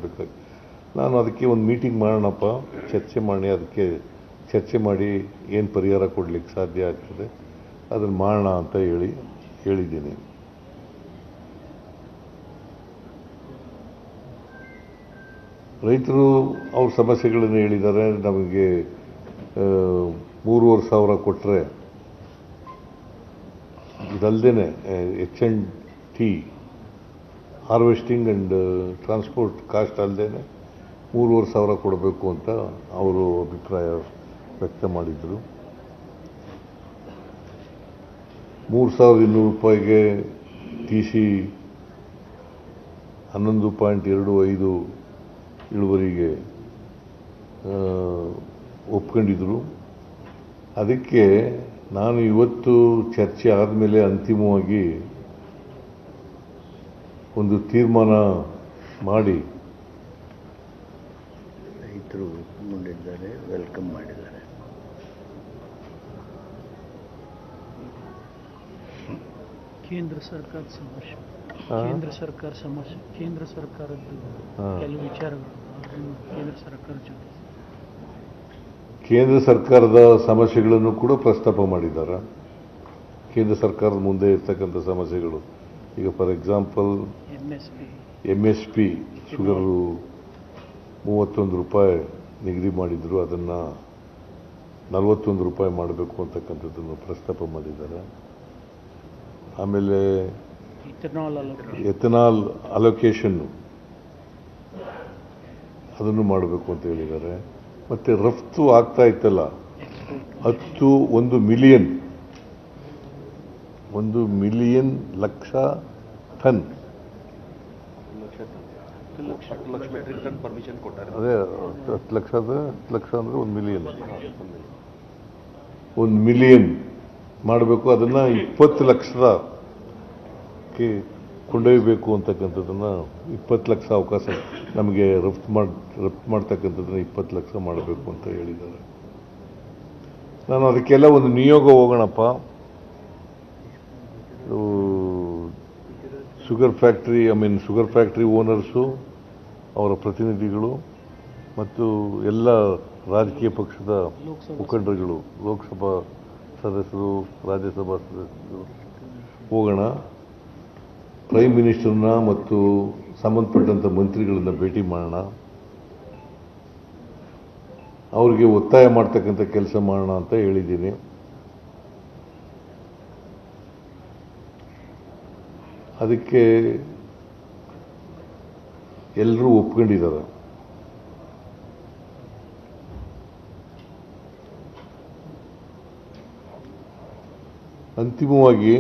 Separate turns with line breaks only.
ಮಾಡಬೇಕಾಗಿ ನಾನು ಅದಕ್ಕೆ ಒಂದು ಮೀಟಿಂಗ್ ಮಾಡೋಣಪ್ಪ, ಚರ್ಚೆ ಮಾಡಿ ಅದಕ್ಕೆ ಚರ್ಚೆ ಮಾಡಿ ಏನು ಪರಿಹಾರ ಕೊಡಲಿಕ್ಕೆ ಸಾಧ್ಯ ಆಗ್ತದೆ ಅದನ್ನು ಮಾಡೋಣ ಅಂತ ಹೇಳಿದ್ದೀನಿ. ರೈತರು ಅವ್ರ ಸಮಸ್ಯೆಗಳನ್ನು ಹೇಳಿದ್ದಾರೆ. ನಮಗೆ 3,500 ಕೊಟ್ಟರೆ ಇದಲ್ಲದೆ H&T harvesting and transport cost ಅಲ್ಲದೆ 3,500 ಕೊಡಬೇಕು ಅಂತ ಅವರು ಅಭಿಪ್ರಾಯ ವ್ಯಕ್ತ ಮಾಡಿದರು. 3,200 TC 11.25 ಇಳುವರಿಗೆ ಒಪ್ಕೊಂಡಿದ್ರು. ಅದಕ್ಕೆ ನಾನು ಇವತ್ತು ಚರ್ಚೆ ಆದಮೇಲೆ ಅಂತಿಮವಾಗಿ ಒಂದು ತೀರ್ಮಾನ ಮಾಡಿ
ರೈತರು ಒಪ್ಪಿಕೊಂಡಿದ್ದಾರೆ, ವೆಲ್ಕಮ್ ಮಾಡಿದ್ದಾರೆ.
ಕೇಂದ್ರ ಸರ್ಕಾರದ ಸಮಸ್ಯೆ, ಕೇಂದ್ರ ಸರ್ಕಾರದ್ದು ಕೆಲವು ವಿಚಾರಗಳು
ಕೇಂದ್ರ ಸರ್ಕಾರದ ಸಮಸ್ಯೆಗಳನ್ನು ಕೂಡ ಪ್ರಸ್ತಾಪ ಮಾಡಿದ್ದಾರೆ. ಕೇಂದ್ರ ಸರ್ಕಾರದ ಮುಂದೆ ಇರ್ತಕ್ಕಂಥ ಸಮಸ್ಯೆಗಳು, ಈಗ ಫಾರ್ ಎಕ್ಸಾಂಪಲ್ MSP ಶುಗರು 31 ರೂಪಾಯಿ ನಿಗದಿ ಮಾಡಿದ್ರು, ಅದನ್ನು 41 ರೂಪಾಯಿ ಮಾಡಬೇಕು ಅಂತಕ್ಕಂಥದ್ದನ್ನು ಪ್ರಸ್ತಾಪ ಮಾಡಿದ್ದಾರೆ. ಆಮೇಲೆ ಎಥನಾಲ್ ಅಲೋಕೇಶನ್ನು ಅದನ್ನು ಮಾಡಬೇಕು ಅಂತ ಹೇಳಿದ್ದಾರೆ. ಮತ್ತು ರಫ್ತು ಆಗ್ತಾ ಇತ್ತಲ್ಲ 1 ಮಿಲಿಯನ್ ಲಕ್ಷ ಟನ್, ಅದೇ 10 ಲಕ್ಷ ಅಂದರೆ 1 ಮಿಲಿಯನ್ ಮಾಡಬೇಕು. ಅದನ್ನು 20 ಲಕ್ಷಕ್ಕೆ ಕೊಂಡೊಯ್ಯಬೇಕು ಅಂತಕ್ಕಂಥದ್ದನ್ನು 20 ಲಕ್ಷ ಅವಕಾಶ ನಮಗೆ ರಫ್ತು ಮಾಡ್ತಕ್ಕಂಥದ್ದನ್ನು 20 ಲಕ್ಷ ಮಾಡಬೇಕು ಅಂತ ಹೇಳಿದ್ದಾರೆ. ನಾನು ಅದಕ್ಕೆಲ್ಲ ಒಂದು ನಿಯೋಗ ಹೋಗೋಣಪ್ಪ, ಶುಗರ್ ಫ್ಯಾಕ್ಟ್ರಿ ಓನರ್ಸು, ಅವರ ಪ್ರತಿನಿಧಿಗಳು ಮತ್ತು ಎಲ್ಲ ರಾಜಕೀಯ ಪಕ್ಷದ ಮುಖಂಡರುಗಳು, ಲೋಕಸಭಾ ಸದಸ್ಯರು, ರಾಜ್ಯಸಭಾ ಸದಸ್ಯರು ಹೋಗೋಣ. ಪ್ರೈಮ್ ಮಿನಿಸ್ಟರ್ನ ಮತ್ತು ಸಂಬಂಧಪಟ್ಟಂಥ ಮಂತ್ರಿಗಳನ್ನ ಭೇಟಿ ಮಾಡೋಣ. ಅವ್ರಿಗೆ ಒತ್ತಾಯ ಮಾಡ್ತಕ್ಕಂಥ ಕೆಲಸ ಮಾಡೋಣ ಅಂತ ಹೇಳಿದ್ದೀನಿ. ಅದಕ್ಕೆ ಎಲ್ಲರೂ ಒಪ್ಕೊಂಡಿದ್ದಾರೆ. ಅಂತಿಮವಾಗಿ